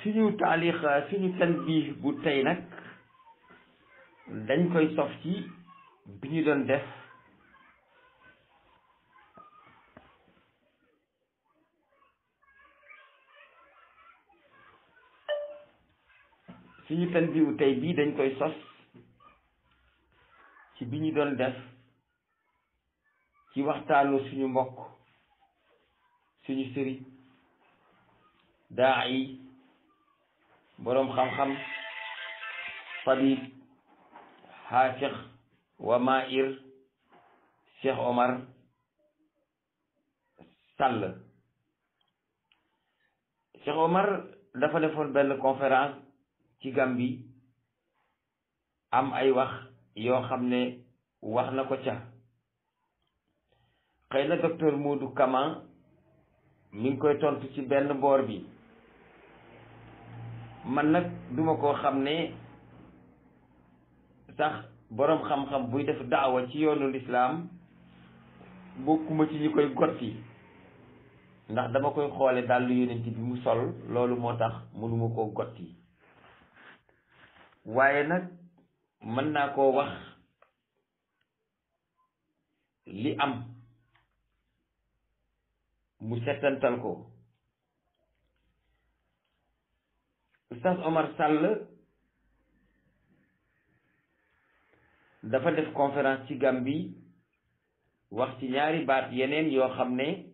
suñu taalix suñu tanbih bu tey nag dañ koy sof ci bi ñu doon def suñu tanbih bu tey bii dañ koy sos ci bi ñu doon def ci waxtaanu suñu mbokk suñu sëriñ daa yi boroom xam-xam tabib xaafiq wa mair Cheikh Omar Sall. Cheikh Omar dafa defoon benn conférence ci Gambie am ay wax yoo xam ne wax na ko ca xëy na docteur Modou Kama mi ngi koy tontu ci benn boor bi man nag duma koo xam ne sax boroom xam-xam buy def daawa ci yoonu lislaam bokkuma ci ñi koy gotti ndax dama koy xoole dàllu yonent bi mu sol loolu moo tax mënuma koo gotti waaye nag mën naa koo wax li am mu settantal ko. Oustaz Omar Sall dafa def conférence ci Gambie wax ci ñaari baat yeneen yoo xam ne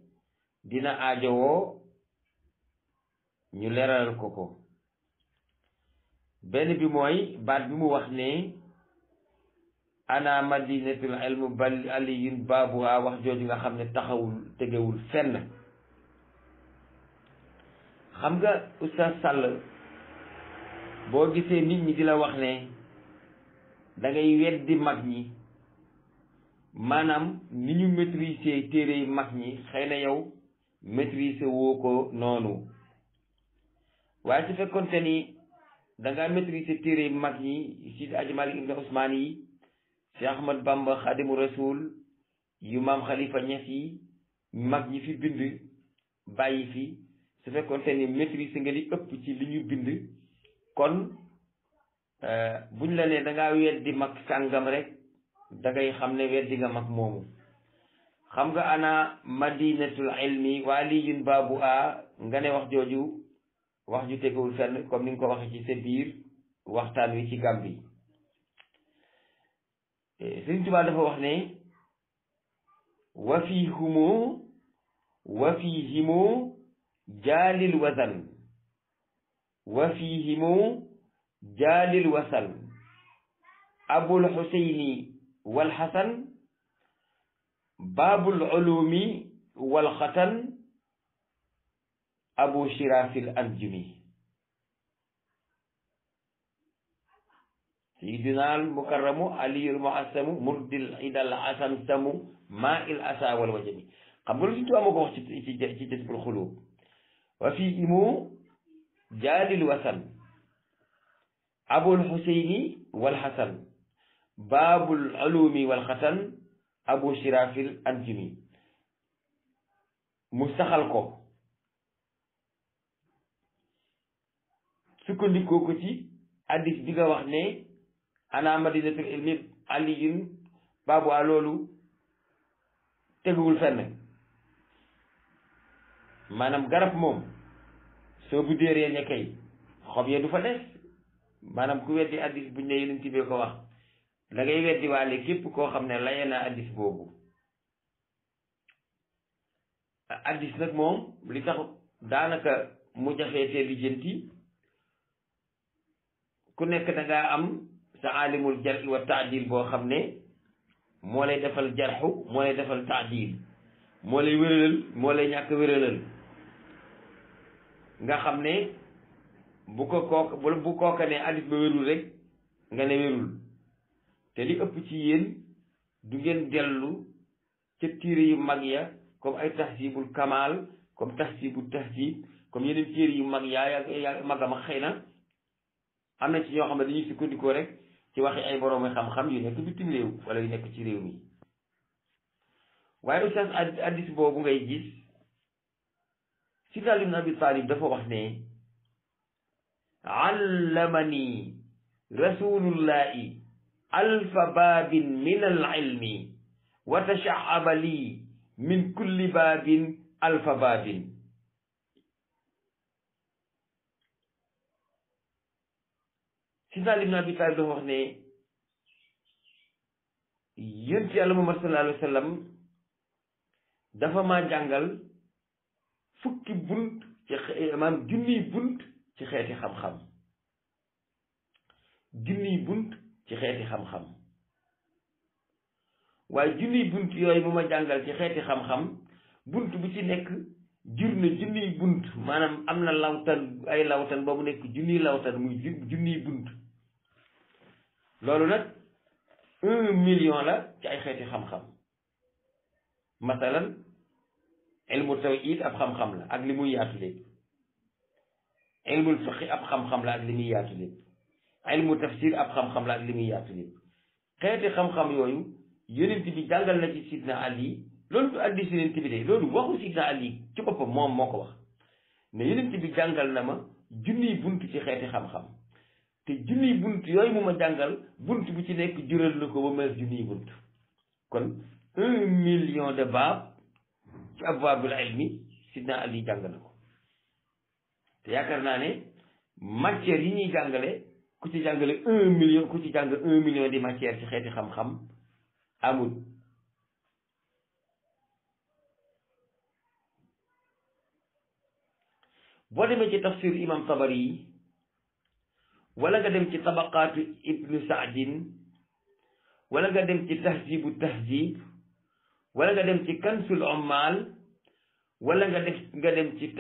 dina aajowoo ñu leeralal ko ko. benn bi mooy baat bi mu wax ne ana madinatul ilm bal aliyun baabuha wax jooju nga xam ne taxawul tegewul fenn. xam nga Oustaz Sall boo gisee nit ñi di la wax ne da ngay weddi mag ñi maanaam ni ñu maîtriser téere yi mag ñi xëy na yow maîtriser woo ko noonu waaye su fekkoonte ni da ngaa maîtriser téere yi mag ñi Sidi Aji Malik Ibn Ousmane yi Cheikh Ahmad Bamba Khadimu Rasul yu maam Khalifa Niass yi mag ñi fi bind bàyyi fi su fekkoonte ni maîtriser nga li ëpp ci li ñu bind kon buñ la ne da ngaa weddi mag sàngam rek da ngay xam ne weddi nga mag moomu. xam nga ana madinatul ilmi wa aliyun baabu a nga ne wax jooju wax ju tegewul fenn comme ni nga ko waxee ci sa biir waxtaan wi ci Gàmbi. Sëriñ Tuubaa dafa wax ne wa fiihimu jaalil wazan wa fiihimu jaalil wasan abul xuseyni wal xasan baabul ulumi wal xatan abu shirafil anjumi. sayyidina al mukarramu aliyul muassamu murdil idal asan samu maa il asa wal wajami. xam nga lu si tubaab moo ko wax ci Jazbul Xuluub wa fiihimu jaalil wasan abul xuseyni wal xasan baabul ulumi wal xatan abu shirafil anjumi. mu saxal ko sukkandikoo ko ci hadis bi nga wax ne ana madinatul ilmi aliyun baabu a loolu teguwul fenn. maanaam garab moom soo bu déeree ne kay xob ya du fa des. maanaam ku weddi addis buñ ne yonent bi ko wax da ngay weddi waale képp koo xam ne laye na addis boobu. addis nag moom li tax daanaka mu jafee te lijjanti ku nekk da ngaa am sa alimul jar'i wa taadil boo xam ne moo lay defal jarxu moo lay defal taadil moo lay wéralal moo lay ñàkk wéralal nga xam ne bu kooka ne addis ba wérul rek nga ne wérul te li ëpp ci yéen du ngeen dellu ca téere yu mag ya comme ay tahsibul kamal comme tahsibul tahsib comme yeneen téere yu mag yaa magama xëy na am na ci ñoo xam ne dañuy sukkandikoo rek ci waxi ay boroomi xam-xam yu nekk bitim réew wala yu nekk ci réew mi. waaye oustaz addis boobu ngay gis Sidna Ali ibn Abi Talib dafa wax ne allamani rasulullahi alfa baabin min alilmi wa tashaaba lii min kulli baabin alfa baabin. Sidna Ali ibn Abi Talib dafa wax ne yonent yàlla Muhammad sallallahu alayhi wa sallam dafa maa jàngal fukki bunt ci maanaam junniy bunt ci xeeti xam-xam, junniy bunt ci xeeti xam-xam. waaye junniy bunt yooyu mu ma jàngal ci xeeti xam-xam bunt bu ci nekk jur na junniy bunt, maanaam am na lawtan, ay lawtan ba mu nekk junniy lawtan muy junniy bunt. loolu nag 1 million la ci ay xeeti xam-xam. masalan ilmu tawhid ab xam-xam la ak li muy yaatu lépp, ilmul fiqi ab xam-xam la ak li muy yaatu lépp, ilmu tafsir ab xam-xam la ak li muy yaatu lépp. xeeti xam-xam yooyu yonent bi jàngal na ci Sidna Ali. loolu du addi si yonent bi de, loolu waxu Sidna Ali ci boppam moom moo ko wax ne yonent bi jàngal na ma junniy bunt ci xeeti xam-xam, te junniy bunt yooyu mu ma jàngal bunt bu ci nekk jural na ko ba mel junniy bunt. kon 1 million de baab ci abwaabul ilmi Sidna Ali jàng na ko. te yaakaar naa ne matière yi ñuy jàngale ku ci jàngale 1 million, ku ci jàng 1 million di matière ci xeeti xam-xam amul. boo demee ci tafsir imam Tabari yi wala nga dem ci tabaqaatu ibnu Saadin wala nga dem ci tahzibu tahzib wala nga dem ci kansul ummal wala nga dem ci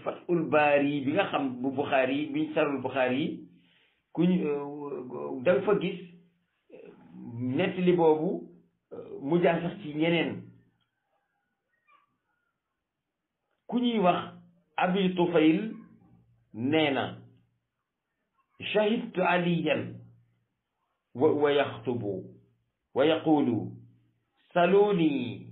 fathul baari bi nga xam bu Buxaari bi sarul Buxaari da nga fa gis nettali boobu mu jaar sax ci ñeneen. ku ñuy wax Abi Tufayl nee na shahidtu aliyan wa yaxtubu wa yaqulu saluni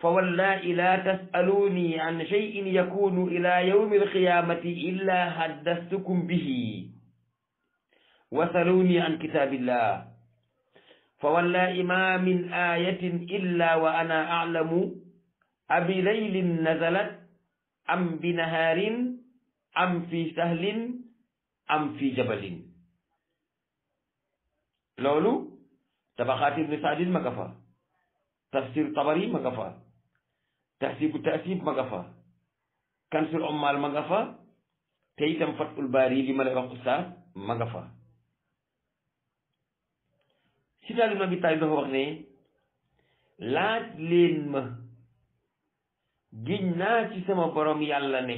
fa wallahi la tasaluni an shay'in yakunu ila yawmi alqiyamati illa haddastukum bihi wa saluni an kitabillah fa wallahi ma min ayatin illa wa ana a'lamu abi laylin nazalat am bi naharin am fi sahlin am fi jabalin. loolu tabaqaat ibnu Saadin ma nga fa, tafsir Tabari ma nga fa, tahsibu taasib ma nga fa, kansul ummal ma nga fa, te itam fathul baari li ma lay wax ustaas ma nga fa. Sidna Ali ibn Abi Talib dafa wax ne laaj leen ma giñ naa ci sama borom yàlla ne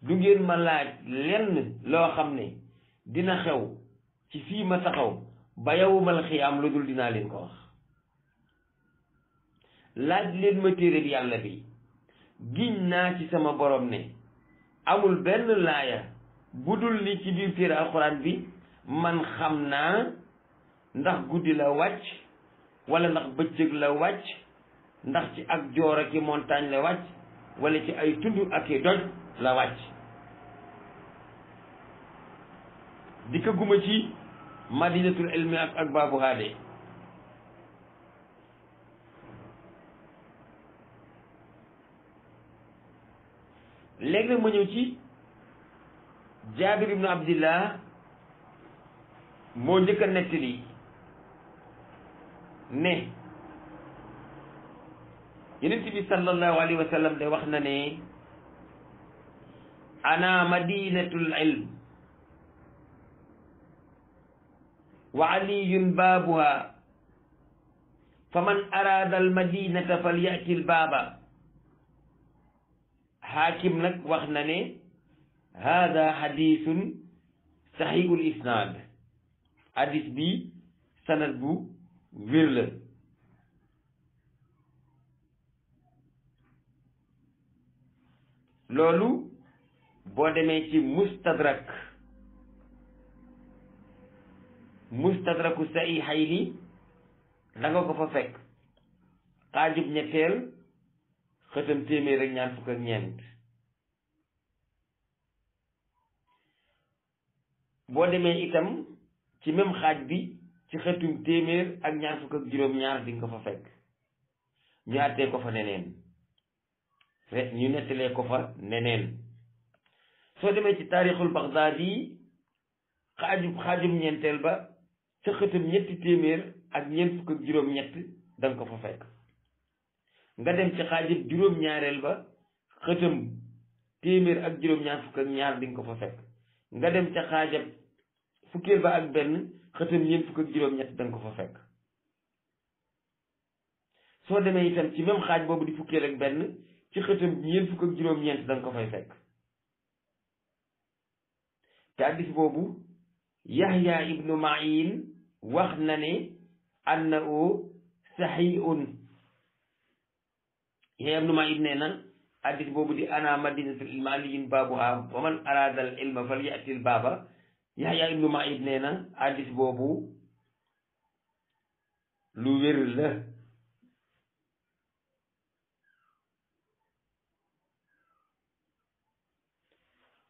du ngeen ma laaj lenn loo xam ne dina xew ci fii ma taxaw ba yawmal xiyaam lu dul dinaa leen ko wax. laaj leen ma téere bi yàlla bi giñ naa ci sama borom ne amul benn laaya bu dul ni ci biir téere alxuraan bi man xam naa ndax guddi la wàcc wala ndax bëccëg la wàcc, ndax ci ak joor ak i montagne la wàcc wala ci ay tund ak i doj la wàcc. di ko guma ci madinatul ilmi ak baabu haade. léegi nag ma ñëw ci Jaabir ibnu Abdillah moo njëkk a nettali ne Yonent bi sallallahu alayhi wa sallam de wax na ne ana madinatul ilm wa aliyun baabuha fa man araada al madinata falyati al baaba. Xaakim nag wax na ne hada xadisun saxiihul isnaad, hadis bi sanad bu wér la. loolu boo demee ci mustadraku saxiixayni da nga ko fa fekk xaajub ñetteel xëtam téeméer ak ñaar fukk ak ñeent. boo demee itam ci même xaaj bi ci xëtum téeméer ak ñaar fukk ak juróom-ñaar di nga ko fa fekk ñu àttee ko fa neneen ñu nettalee ko fa neneen soo demee ci taarixul Bagdaadi xaajum ñeenteel ba ca xëtam ñetti téeméer ak ñeent fukk ak juróom-ñett da nga ko fa fekk nga dem ci xaajub juróom-ñaareel ba xëtam téeméer ak juróom-ñaar fukk ak ñaar di nga ko fa fekk nga dem ca xaajab fukkeel ba ak benn xëtam ñeent fukk ak juróom-ñett da nga ko fa fekk soo demee itam ci même xaaj boobu di fukkeel ak benn ci xëtam ñeent fukk ak juróom-ñeent da nga ko fay fekk te hadiis boobu Yahya ibnu Ma'in wax na ne annahu sahihun Yahya ibnu Ma'in nee na hadiis boobu di ana madinatul ilmi aliyin baabuha wa man arada al ilma falyatil baaba Yahya ibnu Ma'in nee na hadiis boobu lu wér la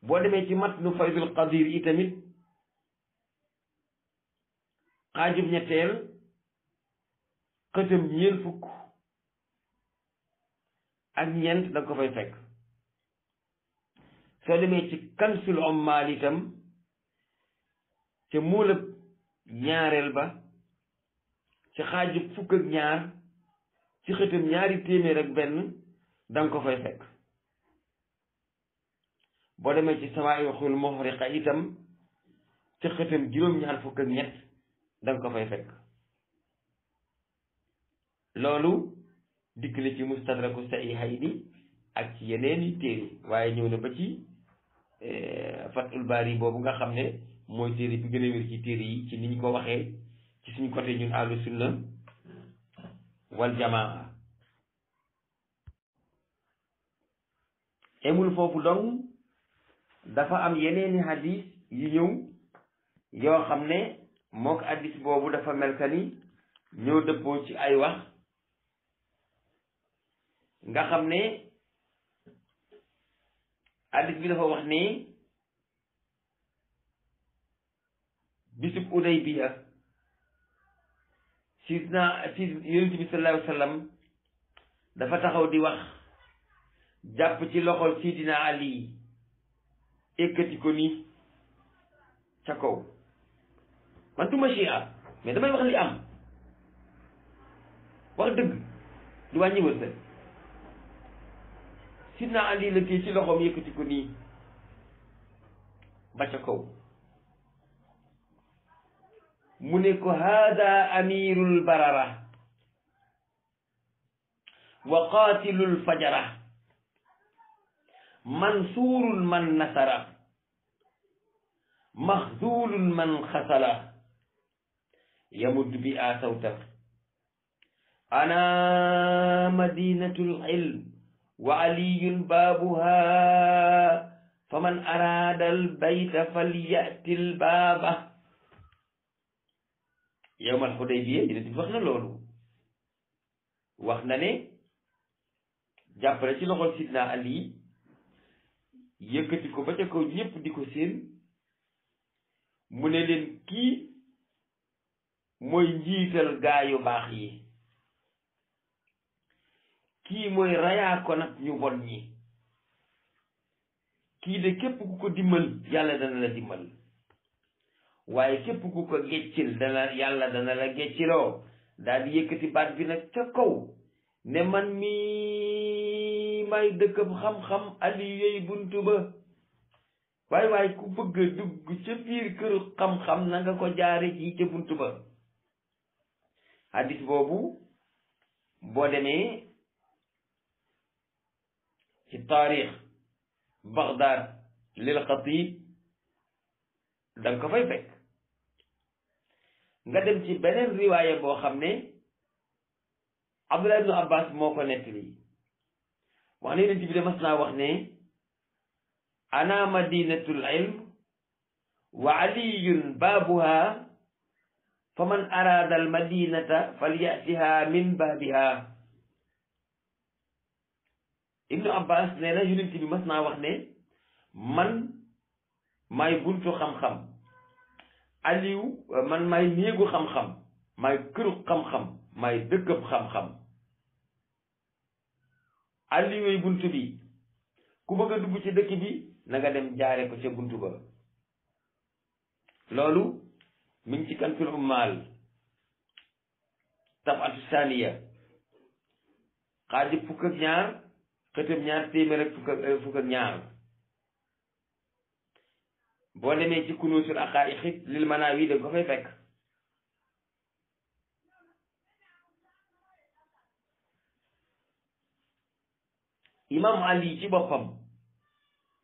boo demee ci matnu faydul qadir yi tamit xaajub ñetteel xëtam ñeent fukk ak ñeent da nga ko fay fekk soo demee ci kansul ommaal itam ca muulab ñaareel ba ci xaajub fukk ak ñaar ci xëtam ñaari téeméer ak benn da nga ko fay fekk boo demee ci sawaa'ixul muhriqa itam ci xëtam juróom-ñaar fukk ak ñett da nga ko fay fekk loolu dikk na ci mustadraku sahihayni ak ci yeneeni téere waaye ñëw na ba ci fathul baari boobu nga xam ne mooy téere bi gën a wér ci téere yi ci ni ñu ko waxee ci suñu côté ñun ahlu sunna wal jamaa emul foofu dong dafa am yeneeni hadis yu ñëw yoo xam ne mook hadis boobu dafa mel ka ni ñoo dëppoo ci ay wax nga xam ne hadis bi dafa wax ne bisub Udaybiya yonent bi sallallahu alayhi wa sallam dafa taxaw di wax jàpp ci loxol Sidina Ali ekkati ko nii ca kaw man du ma chia mais damay wax li am wax dëgg du wàññi wërsëg Sidna Ali la kii ci loxoom yëkkati ko nii ba ca kaw mu ne ko haada amirul barara wa qatilul fajara mansurun man nasara maxzulun man xasala yamud bi a sawta ana madinatul ilm wa aliyun baabuha faman arada al bayta falyati al baaba yawmal Hudaybiya yonent bi wax na loolu wax na ne jàppale ci loxol Sidna Ali yëkkati ko ba ca kaw ñépp di ko séen mu ne leen kii mooy njiital gaa yu baax yi kii mooy rayaa ko nag ñu bon ñi kii de képp ku ko dimbal yàlla dana la dimbal waaye képp ku ko geccil yàlla dana la gecciloo daal di yëkkati baat bi nag ca kaw ne man mi may dëkkab xam-xam ali yooyu buntu ba waaye ku bëgg a dugg ca biir këru xam-xam na nga ko jaare ci ca buntu ba hadis boobu boo demee ci taarix Baghdad lil Xatib da nga ko fay fekk nga dem ci beneen riwaaya boo xam ne Abdullah ibnu Abbas moo ko nettali wax ne yonent bi de mas naa wax ne ana madinatul ilm wa aliyun baabuha fa man arada al madinata falyatiha min baabiha ibnu Abbas nee na yonent bi mas naa wax ne man maay buntu xam-xam Aliou man maay néegu xam-xam maay këru xam-xam maay dëkkëb xam-xam Aliou yooyu buntu bi ku bëgg a dugg ci dëkk bi na nga dem jaare ko ca buntu ba loolu mi ngi ci Kanzul Ummal tabatu saniya xaaji fukk ak ñaar xëtëb ñaar téeméer ak fukk ak ñaar boo demee ci kunuusul aqaa'iq lil manaawi da nga ko fay fekk imam Ali ci boppam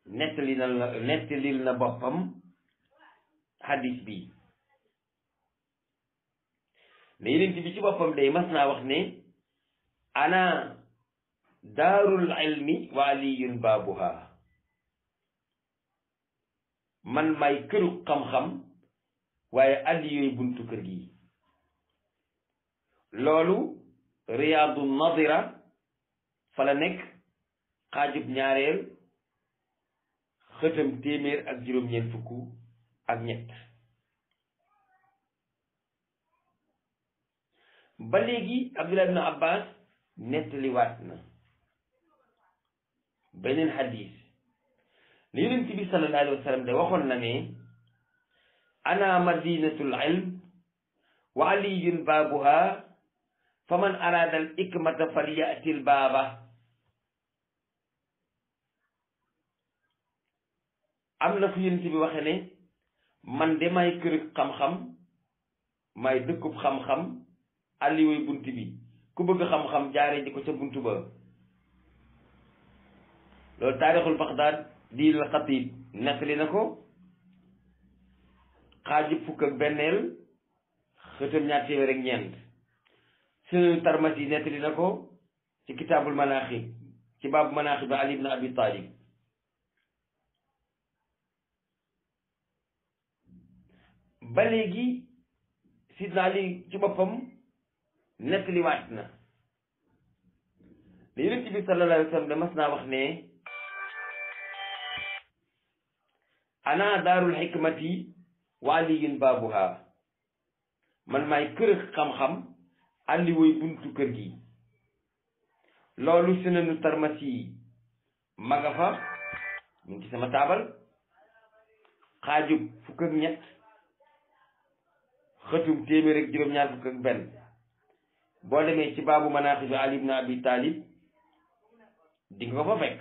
nettalil na boppam hadis bi ne yeneen bi ci boppam day mas naa wax ne ana daarul ilmi wa aliyun baabuha man may këru xam-xam waaye Ali yooyu buntu kër gi loolu riyaadu nadira fa la nekk xaajub ñaareel xëtam téeméer ak juróom-ñeent fukk ak ñett ba léegi Abdullah ibn Abbas nettaliwaat na beneen hadis li yonent bi sallallahu alayhi wa sallam de waxoon na ne ana madinatul ilm wa aliyun baabuha fa man arada al ikmata falyati al baaba am na fu yonent bi waxe ne man de may kër xam-xam may dëkkub xam-xam alliwuy bunt bi ku bëgg xam-xam jaare ji ko ca buntu ba loolu taarixul Baxdaad di la Xatiib nettali na ko xaajib fukk ak benneel xëtam ñaar téeméer ak ñeent Sunan Tarmasi nettali na ko ci kitaabul manaaxib ci baabu manaaxib Ali ibn Abi Talib ba léegi sidna Ali ci boppam nettaliwaat na li yonent bi sallallahu alayhi wa sallam de mas naa wax ne ana daarul xikmati wa aliyun baabuha man maay kër xam-xam Ali woy buntu kër gi loolu Sunanu Tarmasi ma nga fa mu ngi ci sama taabal xaajub fukk ak ñett xëtum téeméer ak juróom-ñaar fukk ak benn boo demee ci baabu manaaqibi Ali ibn Abi Talib di nga ko fa fekk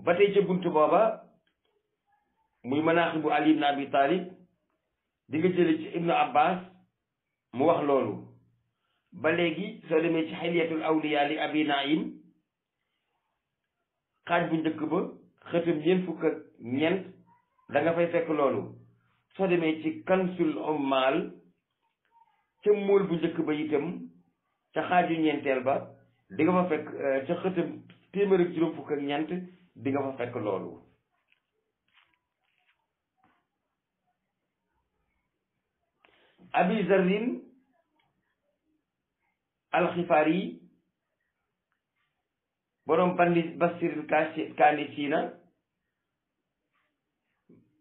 ba tey ca buntu booba muy manaaqibu Ali ibn Abi Talib di nga jële ci Ibnu Abbas mu wax loolu ba léegi soo demee ci xilyatul awliya li Abi Naim xaaj bu njëkk ba xëtam ñeent fukk ak ñeent da nga fay fekk loolu soo demee ci Kanzul Ummal ca móol bu njëkk ba itam ca xaaju ñeenteel ba di nga fa fekk ca xëtam téeméer ak juróom fukk ak ñeent di nga fa fekk loolu Abi Zarrin alxifaari borom Basiril Kaanisiina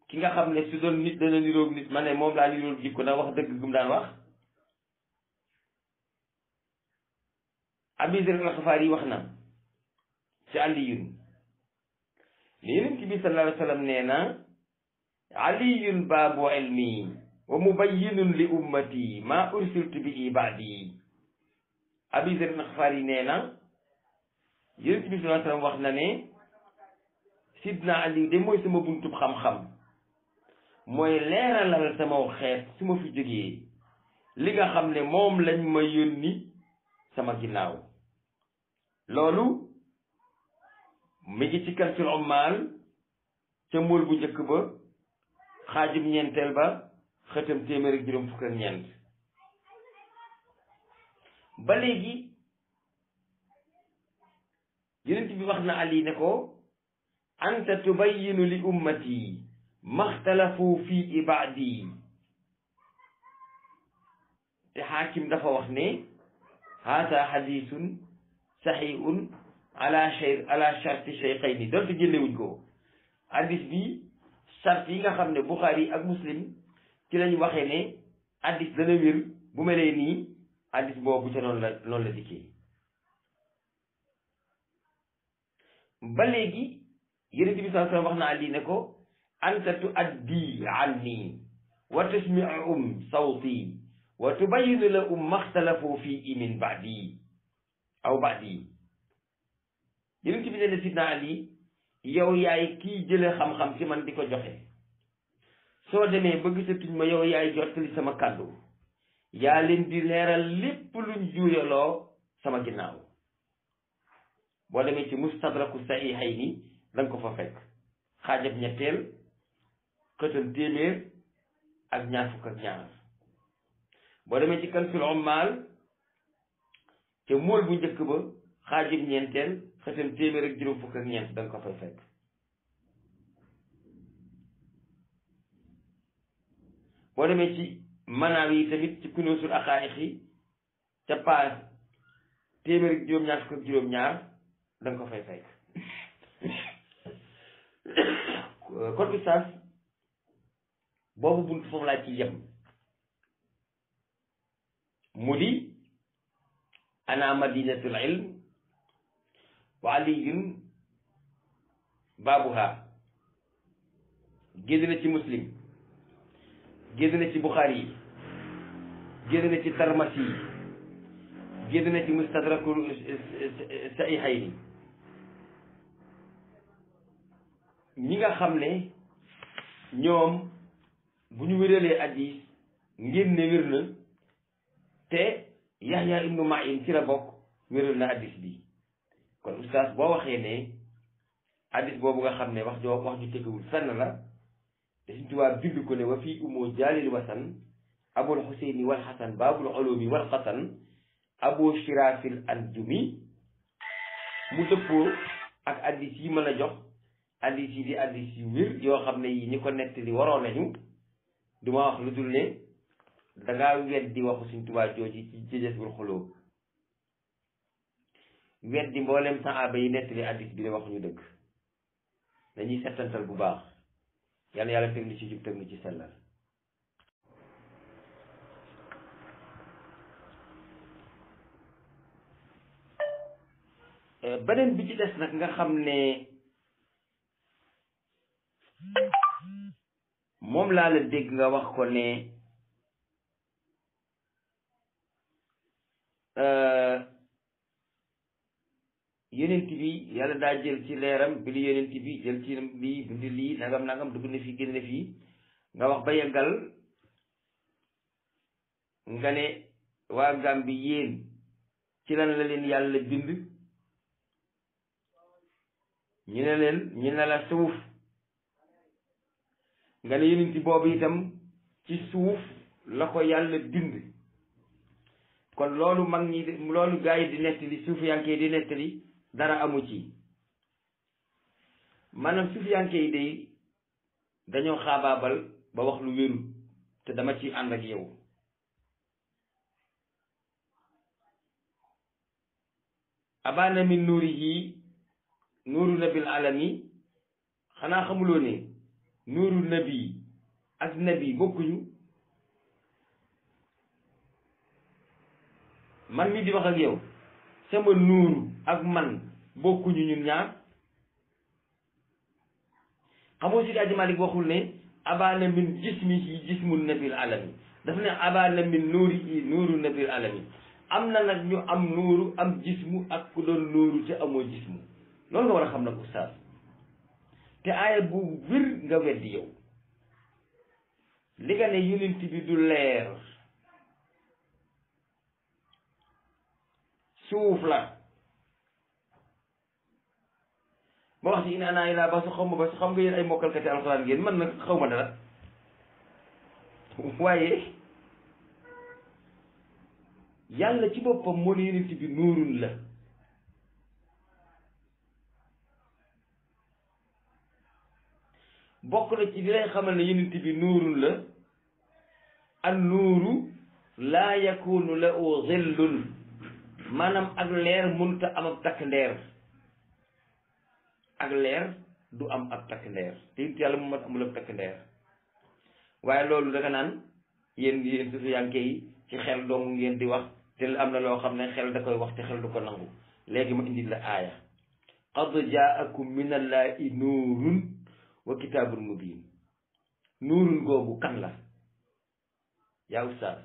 ki nga xam ne su doon nit dana niroog nit ma ne moom laa niroog jikko na wax dëgg gum daan wax Abi Zarrin alxifaari wax na ci Aliyun li Yonent bi sallallahu alayhi wa sallam nee na aliyun baabu ilmi wa mubayyinun li ummati ma ursiltu bihi ba'di Abi Zarrin alxifaari nee na Yonent bi sallallahu alayhi wa sallam wax na ne Sidna Ali de mooy sama buntub xam-xam mooy leeralal sama xeet su ma fi jógee li nga xam ne moom lañ ma yónni sama ginnaaw loolu mi ngi ci Kanzul Ummal ca móol bu njëkk ba xaajum ñeenteel ba xëtam téeméer ak juróom fukk ak ñeent ba léegi Yonent bi wax na Ali ne ko anta tubayyinu li ummati maxtalafu fii ba'di te xaakim dafa wax ne haata xadisun sahihun ala sharti shaykhayni doonte génnewuñ ko hadis bi charte yi nga xam ne Bukhari ak Muslim ci lañ waxee ne hadis dana wér bu melee nii hadis boobu ca noonu la dikkee ba léegi Yonent bi sallallahu alayhi wa sallam wax na Ali ne ko anta tuaddi anni wa tusmi'uhum sawti wa tubayyinu lahum maxtalafu fii min ba'di aw ba'di Yonent bi ne Sidna Ali yow yaay kii jële xam-xam ci man di ko joxe soo demee ba gisatuñ ma yow yaay jottali sama kàddu yaa leen di leeral lépp luñ juuyaloo sama ginnaaw boo demee ci mustadraku sahihayni da nga ko fa fekk xaajab ñetteel xëtam téeméer ak ñaar fukk ak ñaar boo demee ci kansul ummal te mool bu njëkk ba xaajab ñeenteel xëtam téeméer ak juróom fukk ak ñeent da nga ko fay fekk boo demee ci manaaw yi tamit ci kunuusul aqaa'iq yi ca paas téeméer ak juróom-ñaar fukk ak juróom-ñaar da nga ko fay fekk kon ustaas boobu bunt foofu laa ci yem mu di ana madinatul ilm wa aliyun baabuha génn na ci Muslim génn na ci Bukhari yi génn na ci Tarmasi yi génn na ci mustadrakul sahihayni ñi nga xam ne ñoom bu ñu wéralee hadiis ngeen ne wér na te Yahya ibnu Ma'in ci la bokk wéral na hadiis bi kon oustaz boo waxee ne hadiis boobu nga xam ne wax ju tekkewul fenn la te Sëriñ Tuubaa bind ko ne wa fii umoo jaalil wasan abul xuseyni wal xasan baabul ulumi wal xasan abu shirafil anjumi mu dëppoo ak hadiis yi mën a jox hadiis yi di hadiis yu wér yoo xam ne yi ñi ko nettali waroon nañu du ma wax lu dul ne dangaa weddi waxu Sëriñ Tuubaa jooji ci Jazbul Xuluub weddi mboolem sahaaba yi nettali hadiis bi ne waxuñu dëgg dañuy settantal bu baax yàlla yàlla teg ni ci jub teg ni ci sellal beneen bi ci des nag nga xam ne moom laa la dégg nga wax ko ne yonent bi yàlla daa jël ci leeram bi li yonent bi jël ci lii bindi lii nangam dugg na fii génn na fii nga wax ba yeggal nga ne waa Gàmbi yéen ci lan la leen yàlla bind ñu ne la suuf nga ne yonent boobu itam ci suuf la ko yàlla bind kon loolu mag ñi loolu gaa yi di nettali suufiyanke di nettali dara amu ci maanaam suufiyanke yi day dañoo xaabaabal ba wax lu wérul te dama ci ànd ak yow abana min nuurihi nuuru nabil alami xanaa xamuloo ne nuuru nabi ak nabi bokkuñu man mi di wax ak yow sama nuuru ak man bokkuñu ñun ñaar xamoo si Aji Malik waxul ne abana min jismihi jismu nabil alami dafa ne abana min nuurihi nuuru nabil alami am na nag ñu am nuuru am jismu ak ku doon nuuru te amoo jismu loolu nga war a xam nag oustaz te aaya bu wér nga weddi yow li nga ne yonent bi du leer suuf la ba wax ci in ana illaa ba su xam nga yéen ay mokkalkati alxuraan ngeen man nag xaw ma dara waaye yàlla ci boppam moo ne yonent bi nuurun la bokk na ci li lay xamal ne yonent bi nuurun la an nuuru laa yakunu lahu zillun maanaam ak leer mënut a am ab takk ndeer ak leer du am ab takk ndeer te it yàlla Muhammad amul ab takk ndeer waaye loolu da nga naan yéen sufiyanke yi ci xel dong ngeen di wax te am na loo xam ne xel da koy wax te xel du ko nangu léegi ma indi la aaya qad jaakum min allahi nuurun wa kitaabun mubin nuurun googu kan la yaa ustaas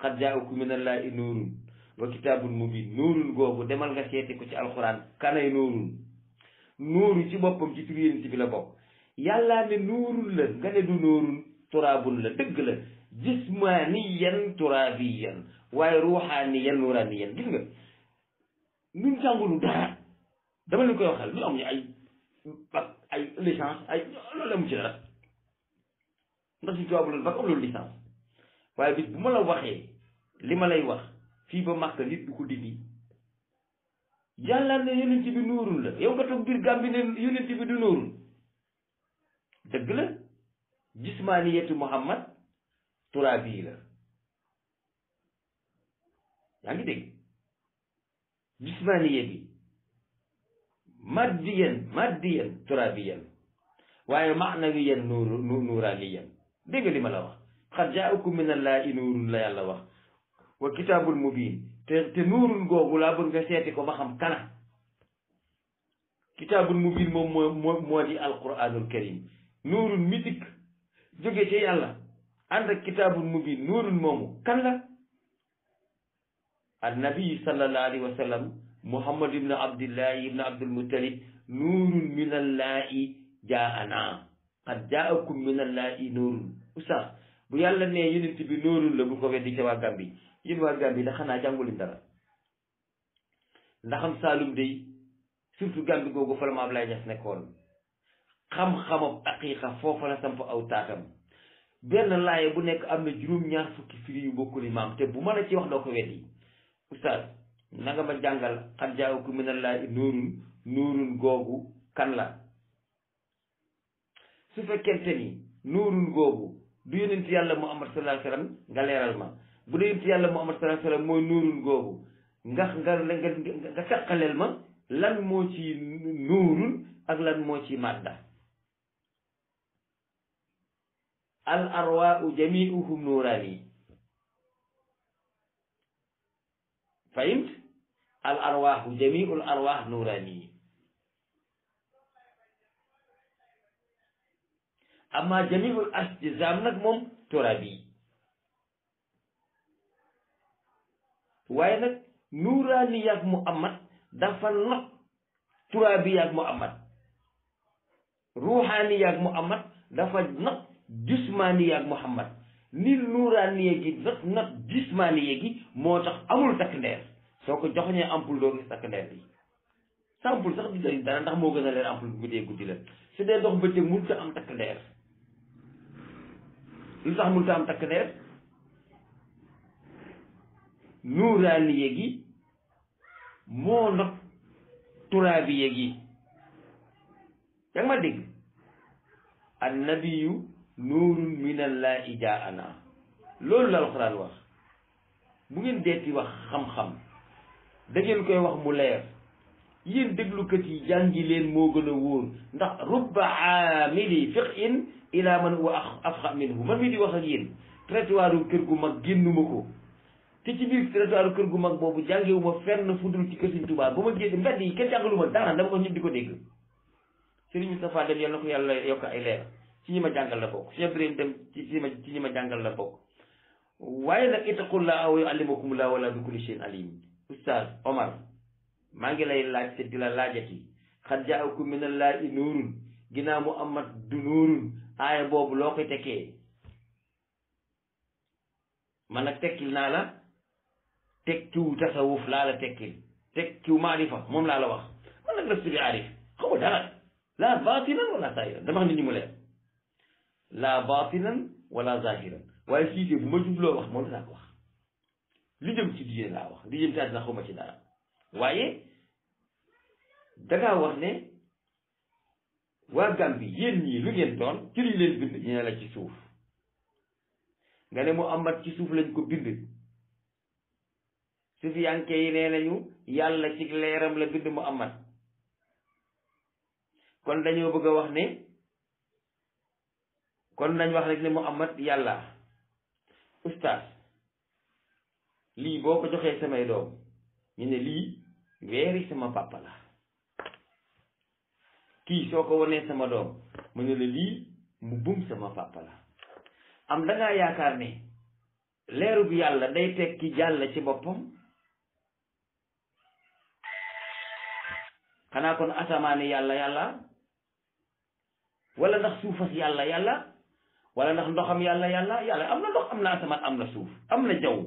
qad jaakum min allahi nuurun wa kitaabun mubin nuurun googu demal nga seeti ko ci alxuraan kanay nuurun nuuru ci boppam ci turu yonent bi la bokk yàllaa ne nuurun la nga ne du nuurun turaabun la dëgg la jismaaniyan turaabiyan waaye ruuxaaniyan nuuraaniyan gis nga ñun jàngulu dara dama leen koy waxal ñu am ñu ay licence ay loolu amu ci dara ndax si tubaab loolu ba am loolu licence waaye bis bu ma la waxee li ma lay wax fii ba Makka nit du ko dindi yàlla ne yonent bi nuurun la yow nga toog biir Gàmbi ne yonent bi du nuurun dëgg la jismaaniyatu Muhammad turaabi la yaa ngi dégg jismaaniye bi maddiyan turaabiyan waaye maanawiyan nuuraaniyan dégg nga li ma la wax xad jaakum min allahi nuurun la yàlla wax wa kitaabul mubin te nuurun googu laa bëgg nga seeti ko ba xam kana kitaabul mubin moom moo di alquranul karim nuurun mi dikk jóge ci yàlla ànd ak kitaabul mubin nuurun moomu kan la annabi sallallahu alayhi wa sallam muhammad ibn abdillahi ibn abdul muttalib nuurun min allahi jaana qad jaakum min allahi nuurun oustaz bu yàlla ne yonent bi nuurun la bu ko weddi ca waa Gàmbi yéen waa Gàmbi da xanaa jànguluñ dara ndaxam Saalum day surtout Gàmbi googu fa la ma Ablaye Niass nekkoon xam-xamam aqiqa foofa la samp aw taatam benn laaye bu nekk am na juróom-ñaar fukki firi yu bokkul imaam te bu ma la ci wax doo ko weddi oustaz na nga ma jàngal qad jaakum min allahi nuurun nuurun googu kan la su fekkente ni nuurun googu du yonent yàlla Muhammad sallallahu alayhi wa sallam nga leeral ma bu dee yonent yàlla Muhammad sallallahu alayhi wa sallam mooy nuurun googu nga taqaleel ma lan moo ci nuurun ak lan moo ci madda al arwaau jamiuhum nuuraani fahimt al arwaahu jamiul arwaah nuuraani amma jamiul asjizaam nag moom turabi waaye nag nuuraani yaag Muhammad dafa not turabi yaag Muhammad ruuxaani yaag Muhammad dafa not jismaani yaag Muhammad ni nuuraani gi not jismaani gi moo tax amul takk ndeer soo ko joxoñee ampoule doo gis takk ndeer bi sa ampoule sax di jëriñ dara ndax moo gën a leer ampoule bu guddee guddi la su dee dox bëccëg mënut a am takk ndeer lu tax mënut a am takk ndeer nuuraani gi moo not turaabi gi yaa ngi ma dégg annabiyu nuurun minallahi jaana loolu la alxuraan wax bu ngeen deeti wax xam-xam da ngeen koy wax mu leer yéen déglukat yi jàngi leen moo gën a wóor ndax rubba aamili fiqhin ila man huwa afqa minhu man mi di wax ak yéen trottoiru kër gu mag génnuma ko te ci biir trottoiru kër gu mag boobu jàngewuma fenn fudul ci kër Sëriñ Tuubaa ba ma génn mbedd yi kenn jàngaluma dara dama ko ñëpp di ko dégg Sëriñ Moustapha Dem yal na ko yàlla yokk ay leer ci ñi ma jàngal la bokk Cheikh Ibrahim Dem ci ñi ma jàngal la bokk waaye nag ittaqullaaha aw yuallimukumullaahu wala bi kulli shay'in alim oustaz Omar maa ngi lay laaj te di la laajati xad jaakum minallaahi nuurun ginnaaw Muhammad du nuurun aaya boobu loo koy tekkee man nag tekkil naa la tekkiwu tasawuf laa la tekkil tekkiwu maarifa moom laa la wax man nag la sudi arif xaw ma dara laa baatinan wala zahiran dama xam ne ni mu leer laa baatinan wala zahiran waaye siite bu ma jubloo wax moom danaa ko wax li jëm ci diine laa wax li jëm ci àddina xawma ci dara waaye dangaa wax ne waa Gàmbi yéen ñii lu ngeen doon ci liñ leen bind ñu ne la ci suuf nga ne Muhammad ci suuf lañ ko bind sufiyanke yi nee nañu yàlla ci leeram la bind Muhammad kon dañoo bëgg a wax ne kon nañ wax rek ne Muhammad yàlla ustaas lii boo ko joxee samay doom ñu ne lii weeri sama papa la kii soo ko wonee sama doom mu ne la lii mu bum sama papa la am da ngaa yaakaar ne leeru bi yàlla day tekki jàll ci boppam xanaa kon asamaani yàlla yàlla wala ndax suufas yàlla yàlla wala ndax ndoxam yàlla yàlla yàlla am na ndox am na asamaan am na suuf am na jaww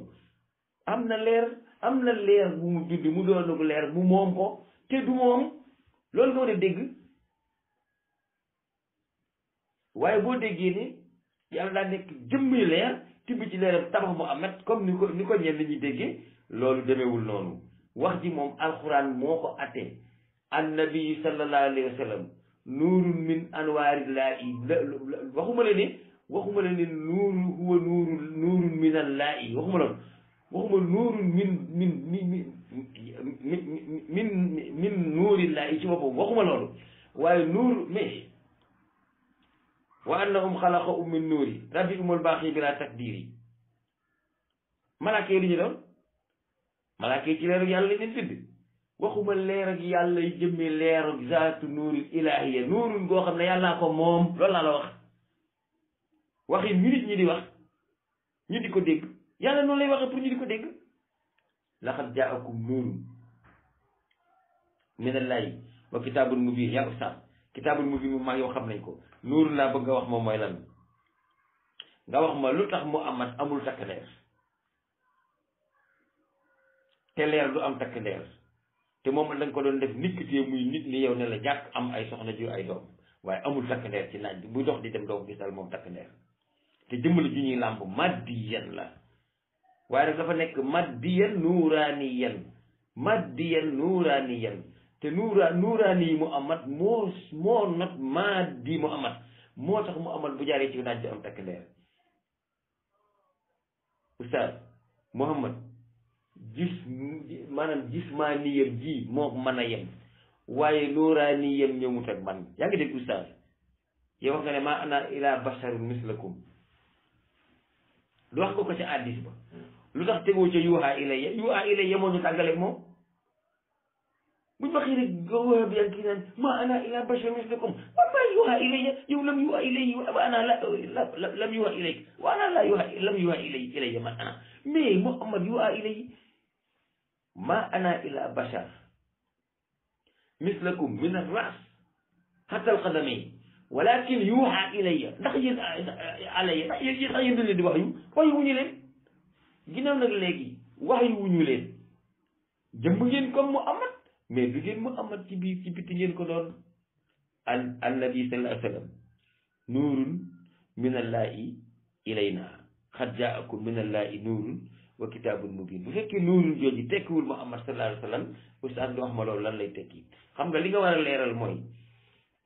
am na leer bu mu judd mu doon leer bu moom ko te du moom loolu nga war a dégg waaye boo déggee ni yàlla daa nekk jëmmi leer tibb ci leeram tabax Muhammad comme ni ko ñenn ñi déggee loolu demewul noonu wax ji moom alxuraan moo ko atte annabi sallallahu alayhi wa sallam nuurun min anwaarillaahi waxuma la ne nuuru huwa nuurun min allaahi waxuma loolu waxuma nuurun min nuurillaahi ci boppam waxuma loolu waaye nuur mais wa annahum xalaqahum min nuuri rabbi umul baaxi bila takdiri malaaka yi lu ñu doon malaaka yi ci leer ak yàlla lañ leen bind waxuma leer ak yàlla yi jëmmi leer ak zaatu nuuril ilaahiya nuurun goo xam ne yàllaa ko moom loolu laa la wax waxi ñu nit ñi di wax ñu di ko dégg yàlla noonu lay waxee pour ñu di ko dégg laqad jaakum nuurun minallaahi wa kitaabun mubiin yaa ustaas kitaabul mubiin moom maa yow xam nañ ko nuurun laa bëgg nga wax moom mooy lan nga wax ma lu tax Muhammad amul takk ndeer te leer du am takk ndeer te moom da nga ko doon def nit ki te muy nit ni yow ne la jàkk am ay soxna ju ay doom waaye amul takk ndeer ci naaj bi buy dox di dem doo ko gisal moom takk ndeer te jëmmala ju ñuy làmb maddiyan la waaye nag dafa nekk maddiyan nuuraaniyan te nuuraani yi Muhammad moo not maddi Muhammad moo tax Muhammad bu jaaree ci naaj bi am takk ndeer ustaaz Muhammad maanaam jismaaniyam ji moo mën a yem waaye nuuraaniyam ñëwut ak man yaa ngi dégg ustaaz yow wax nga ne maa ana ila basharun mislakum lu wax ko ci hadiis ba lu tax tegoo ca yuuhaa ilayya moo ñu tàggaleeg moom buñ waxee rek waa bi ak kii naan maa ana ila basharun mislakum maa yuuhaa ilayya yow lam yuuhaa ilayya wa ana lam yuuhaa ilayk wa ana lam yuuhaa ilayya man ana mais Muhammad yuuhaa ilayya ma ana ila bashar mislakum min ar-ras hatta al-qadamayn walakin yuuxa ilayya ndax yéen alayya ndax yéen dañ leen di wax yu wuñu leen ginnaaw nag léegi wax yu wuñu leen jëmb ngeen comme Muhammad mais du ngeen Muhammad ci biir ci biti ngeen ko doon annabi sallallahu alayhi wa sallam nuurun min allahi ilayna xad jaakum min allahi nuurun wa kitaabun mubiin bu fekkee nuurun jooju tekkiwul Muhammad sallallahu alayhi wa sallam ustaas du wax ma loolu lan lay tekki xam nga li nga war a leeral mooy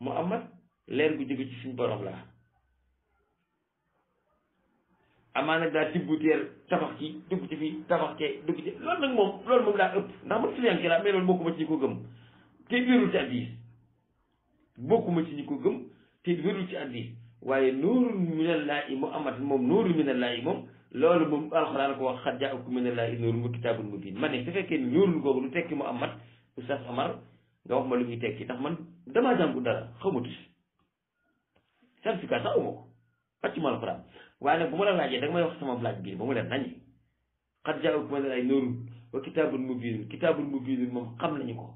Muhammad leer gu jóge ci suñu borom la amaana daa tibb teer tabax ci dugg ci fii tabax ke dugg ci loolu nag moom daa ëpp ndax man suñu yanki laa mais loolu bokkuma ci ñi ko gëm te wérul ci hadiis bokkuma ci ñi ko gëm te wérul ci hadiis waaye nuurun minallaahi Muhammad moom nuurun minallaahi moom loolu moom alxuraan ko wax xad jaakum minallaahi nuurun wa kitaabun mubiin ma ne su fekkee ni nuurun googu lu tekki Muhammad Oustaz Omar nga wax ma lu muy tekki ndax man damaa jàngu dara xamatu certificat sax uma ko pàcc ma alxuraan waaye nag bu ma la laajee da nga may wax sama laaj bii ba mu leen nañi xad jaakum minallaahi nuurun wa kitaabun mubiin moom xam nañu ko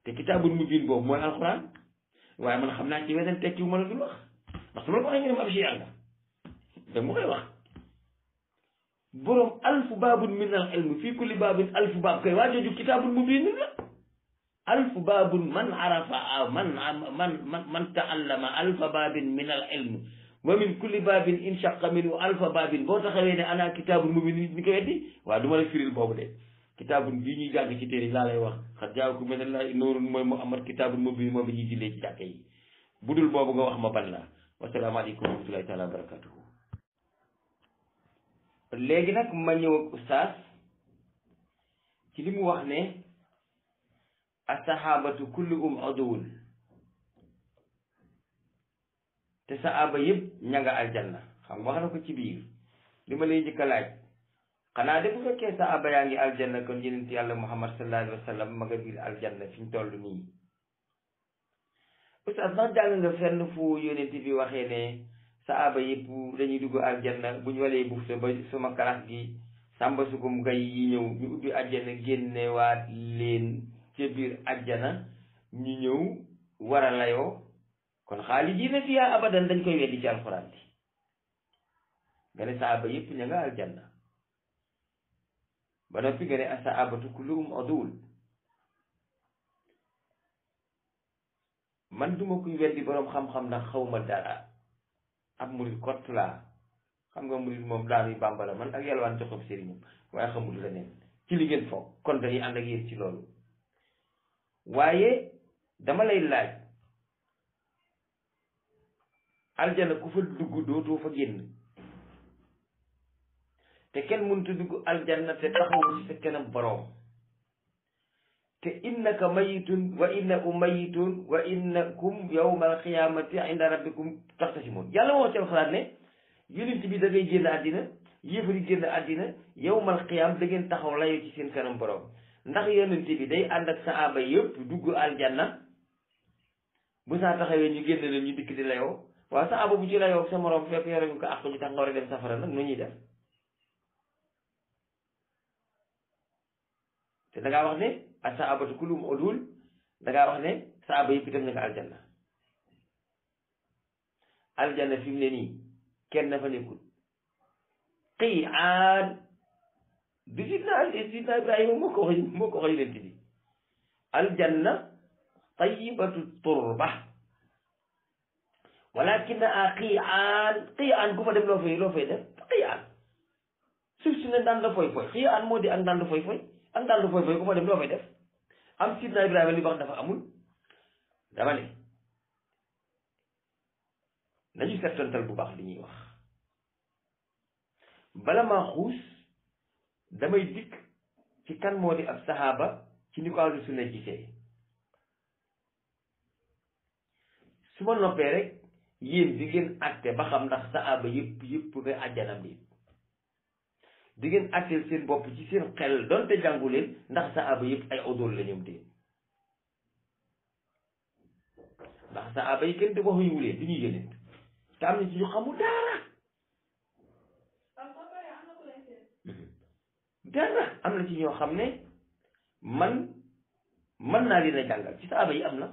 te kitaabun mubiin boobu mooy alxuraan waaye man xam naa ci weneen tekki wu ma la dul wax ndax su ma la ko waxee nga dem ab si yàlla da mu koy wax boroom alfu baabun min al ilm fii kulli baabin alfu baab koy waa jooju kitaabun mubiin la alfu baabun man arafa man taallama alfa baabin min al ilm wa min kulli baabin inshaqa minhu alfa baabin boo taxawee ne ana kitaabun mubiin ni ko weddi waaw du ma la firil boobu de kitaabun bii ñuy jàng ci téere laa lay wax xad jaakum minallaahi nuurun mooy Muhammad kitaabun mubiin moom bi ñuy jullee ci jàkka yi bu dul boobu nga wax ma ban la wasalaamaaleykum wa rahmatullaahi taala wa barakaatuhu léegi nag ma ñëw ak ustaas ci li mu wax ne as-sahabatu kulluhum aduwwun te saaba yëpp ña nga aljanna xam nga wax na ko ci biir li ma lay jëkk a laaj xanaa de bu fekkee saaba yaa ngi aljanna kon yonent yàlla muhammad sallallahu alayhi wa sallam ma nga biir aljanna fi ñu toll nii ustaas ndax jàng nga fenn fu yonent bi waxee ne saaba yëpp dañuy dugg aljanna bu ñu walee bufte ba suma kalaas gi sàmba sugum gay yi ñëw ñu ubbi aljanna génnewaat leen ca biir aljanna ñu ñëw war a layoo kon xaalidiina fiihaa abadan dañ koy weddi ci alxuraan bi nga ne saaba yëpp ña nga aljanna ba noppi nga ne as-sahabatu kulluhum aduwwun man duma kuy weddi boroom xam-xam ndax xawma dara ab murid kott laa xam nga murid moom daanuy bàmbala man ak yalwaan joxob sëriñam waaye xamul leneen ci li ngeen foog kon dañuy ànd ak yéen ci loolu waaye dama lay laaj aljana ku fa dugg dootoo fa génn te kenn mënut a dugg aljanna te taxawu ci sa kanam boroom te innaka mayitun wa innakum mayitun wa innakum yawmal qiyaamati inda rabbikum taxtasimun yàlla moo ci alxuraan ne yonent bi da ngay génn àddina yéefar yi génn àddina yawmal qiyaam da ngeen taxaw layoo ci seen kanam boroom ndax yonent bi day ànd ak saaba yëpp dugg aljanna bu saa taxawee ñu génn leen ñu dikk di layoo waaw saaba bu ci layoo sa moroom fekk yore ñu ko àq ñu tax nga war a dem safara nag nu ñuy def te da ngaa wax ne as-sahabatu kulluhum aduwwun da ngaa wax ne saaba yëpp itam na nga aljanna aljanna fi mu ne nii kenn na fa nekkul qii'aan du sidna Ibrahima moo ko wax yonent bi aljanna tayyibatu turba walakinnahaa qii'aan ku fa dem loo fay def qii'aan suuf si ne daan la foy foy qii'aan moo di ak daan la foy foy ak daan la foy foy ku fa dem loo fay def am sidna Ibrahima li wax dafa amul dama ne nañu settantal bu baax li ñuy wax bala maa xuus damay dikk ci kan moo di ab saxaaba ci ni ko ahlu sunna gisee su ma noppee rek yéen di ngeen àtte ba xam ndax saxaaba yëpp nga àjjanam bi di ngeen àtteel seen bopp ci seen xel donte jàngu leen ndax saxaaba yëpp ay udul la ñoom déet ndax saxaaba yi kenn di waxuñu leen du ñuy yéneen te am na ci ñu xamul dara am na ci ñoo xam ne man naa leen a jàngal ci saaba yi am na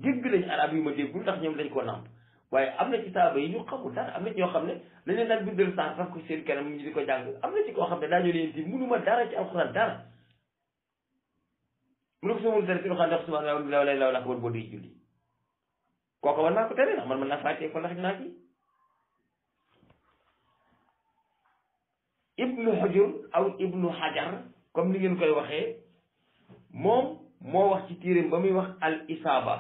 dégg lañ arab yu ma déggul ndax ñoom dañ koo nàmp waaye am na ci saaba yi ñu xamul dara am na ci ñoo xam ne dañ leen daan bindal sax ko seen kanam ñu di ko jàng am na ci koo xam ne daañu leen ti mënuma dara ci alxuraan dara mënu ko soo mënu dara ci alxuraan ndax subhaana law laa ko boo dee julli kooku man naa ko tere ndax man mën naa fàttee ko ndax naa ci ibnu xujur aw ibnu xajar comme ni ngeen koy waxee moom moo wax ci téeréem ba muy wax al isaaba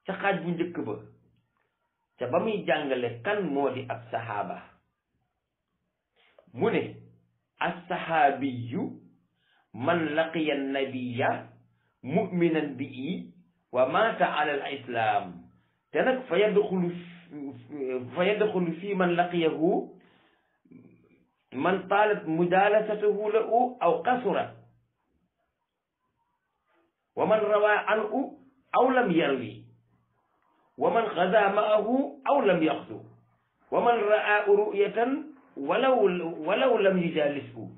ca xaaj bu njëkk ba ca ba muy jàngale kan moo di ab saxaaba mu ne as-saxaabiyu man laqiya nabiya muminan bihi wa maata ala al islam te nag fa yadxulu fi man laqiyahu man taalat mujalasatuhu lahu aw qasurat wa man rawa anhu aw lam yarwi wa man gaza maahu aw lam yaxzu wa man raa ru'yatan walaw lam yujalishu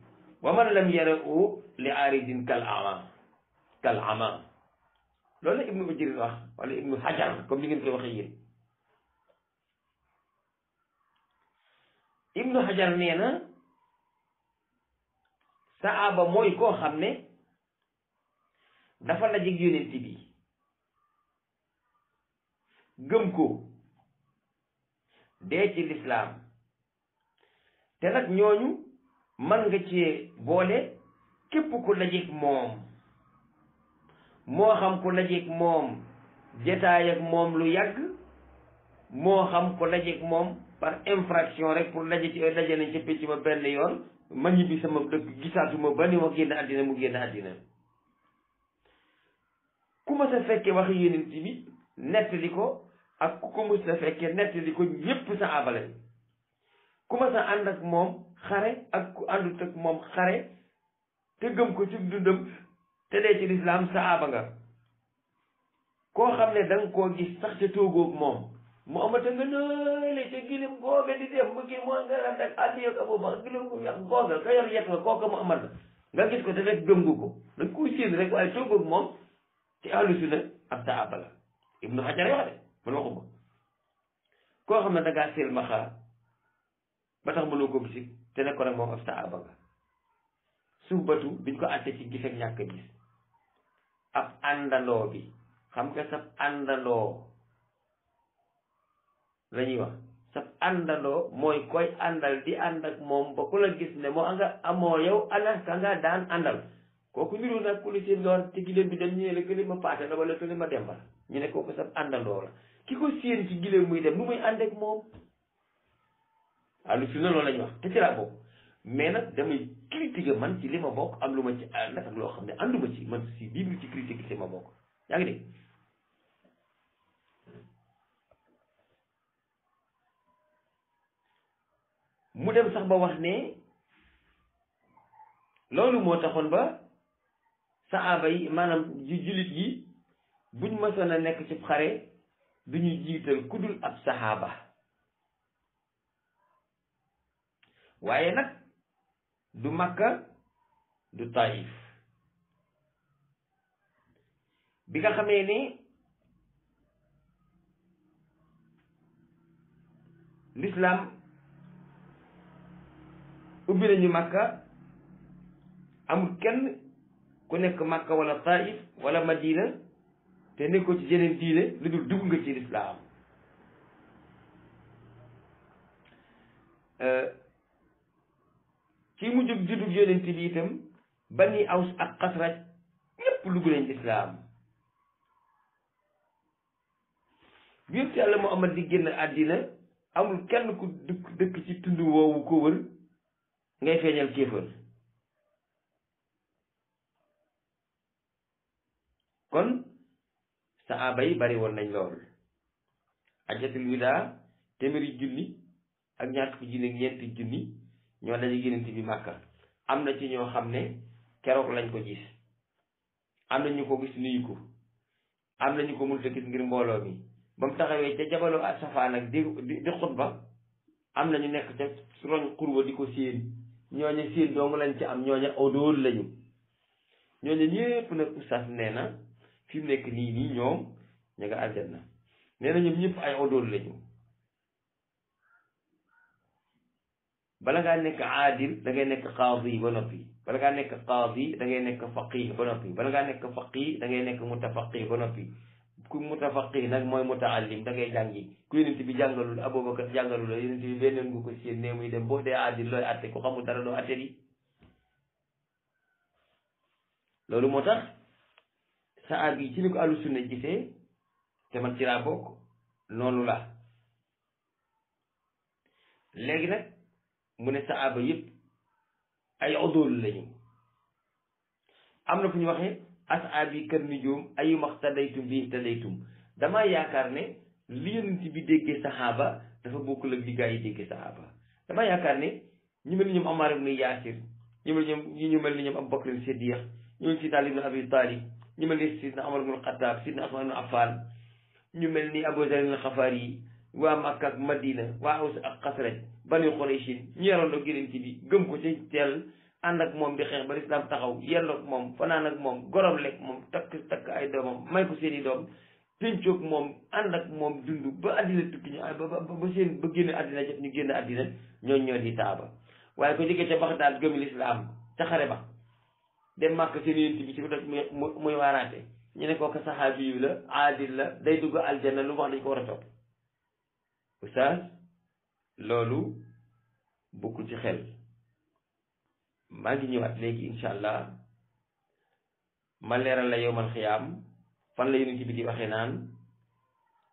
wa man lam yarahu li aaridin kal ama loolu la ibnu ujir wax wala ibnu hajar comme ni ngeen koy waxee yéen ibnu hajar nee na saaba mooy koo xam ne dafa dajeek yonent bi gëm ko dee ci lislaam te nag ñooñu mën nga ci boole képp ku dajeek moom moo xam ku dajeek moom jataay ak moom lu yàgg moo xam ku dajeek moom par infraction rek pour daje nañ ca pénc ma benn yoon ma ñibbi sama dëkk gisaatuma ba ni ma génn àddina mu génn àddina ku ma sa fekke waxi yonent bi nettali ko ak ku ko mës sa fekke nettali ko ñépp saxaaba lañ ku ma sa ànd ak moom xare ak ku àndut ak moom xare te gëm ko ci dundam te dee ci lislaam saxaaba nga koo xam ne da nga koo gis sax ca toogóog moom mu amata nga nële ca gilim googa di def mu kii moo nga ànd ak àddi ak Abubakar gilim ko yax googa ka yor yet nga kooka mu amal la nga gis ko te fekk gëm nga ko da nga koy séen rek waaye toogóog moom ci ahlu sunna ab saxaaba la Ibnu Hajar wax de man waxuma koo xam ne da ngaa seel maxaa ba tax mënoo ko gisi te ne ko nag moom ab saxaaba nga suuf batu biñ ko àtte ci gis ak ñàkk gis ab àndandoo bi xam nga sab àndandoo la ñuy wax sab àndandoo mooy koy àndal di ànd ak moom ba ku la gis ne moo nga amoo yow ana ka nga daan àndal kooku niru nag ku li seen loor te giléem bi dem ñu ne la kële ma paate la wala kële ma demba la ñu ne kooku sab àndandoo la ki ko séen ci giléem muy dem nu muy ànd ak moom ahlu sunna loolu la ñuy wax te ci laa bokk mais nag damay critiquer man ci li ma bokk am lu ma ci ànd ak loo xam ne ànduma ci man si bible ci critique ci ma bokk yaa ngi dégg mu dem sax ba wax ne loolu moo taxoon ba saaba yi maanaam jullit yi buñ mësoon a nekk ci xare duñu jiital ku dul ab saxaaba waaye nag du Makka du Taif bi nga xamee ne l'islam ubbi nañu Makka amul kenn ku nekk Makka wala Taif wala Madina te nekkoo ci jeneen diine lu dul dugg nga ci lislaam ci mu jóg juddug yonent bi itam Bani Aws ak Xasraj ñépp dugg nañ lislaam bi yonent Yàlla Muhammad di génn àddina amul kenn ku dëkk ci tund woowu ko wër ngay feeñal kéefër kon saaba yi bari woon nañ lool ajjatul widaa téeméeri junni ak ñaar fukki junni ak ñeenti junni ñoo daje génnent bi Màkka am na ci ñoo xam ne keroog lañ ko gis am na ñu ko gis nuyu ko am na ñu ko mënut a gis ngir mbooloo mi ba mu taxawee ca jabalu Safaa nag di xutba am na ñu nekk ca roñ xurwa di ko séen ñooña séen dong lañ ci am ñooña odool lañu ñooña ñëpp nag oustaz nee na fi mu nekk nii ñoom ña nga aljanna nee na ñoom ñëpp ay odool lañu bala ngaa nekk aadil da ngay nekk qaadi ba noppi bala ngaa nekk qaadi da ngay nekk faqih ba noppi bala ngaa nekk faqih da ngay nekk mutafaqih ba noppi ku mutafaqih nag mooy mutaallim da ngay jàngi ku yonent bi jàngalul Abubakar jàngalul la yonent bi beneen nga ko seen ne muy dem boo dee aadil looy atte ku xamul dara doo atte di loolu moo tax sahaaba yi ci ni ko ahlu sunna gisee te man ci laa bokk noonu la léegi nag mu ne sahaaba yëpp ay odool lañu am na fu ñu waxee asaabi kër nujuum ayuma tadaytum bi tadaytum damaa yaakaar ne li yonent bi déggee saxaaba dafa bokkul ak li gaa yi déggee saxaaba damaa yaakaar ne ñu mel ni ñoom Ammaar ibn Yaasir ñu mel ni ñoom Abu Bakr Siddiq ñu mel ni Sidna Ali ibn Abi Talib ñu mel ni Sidna Umar ibn Xattaab Sidna Usmaan ibn Affaan ñu mel ni Abu Zarr al-Xafaari yi waa Makka ak Madina waa Aws ak Xasraj Bani Qurayshin ñu yaroon ak yonent bi gëm ko ci teel ànd ak moom di xeex ba lislaam taxaw yenn ak moom fanaan ak moom gorom lekk moom takk ay doomam may ko seeni doom péncoog moom ànd ak moom dund ba àddina tukki ñu ba seen ba génn àddina jot ñu génn àddina ñooñ ñoo di taaba waaye ko jógee ca Baxdaad gëm lislaam ca xare ba dem màkk seen yonent bi ci ko doj muy waaraate ñu ne kooku saxaabi yu la aadil la day dugg aljanna lu wax dañ ko war a topp oustaz loolu bokkul ci xel maa ngi ñëwaat léegi incha allah ma leeral la yowmal xiyaam fan la yonent bi di waxee naan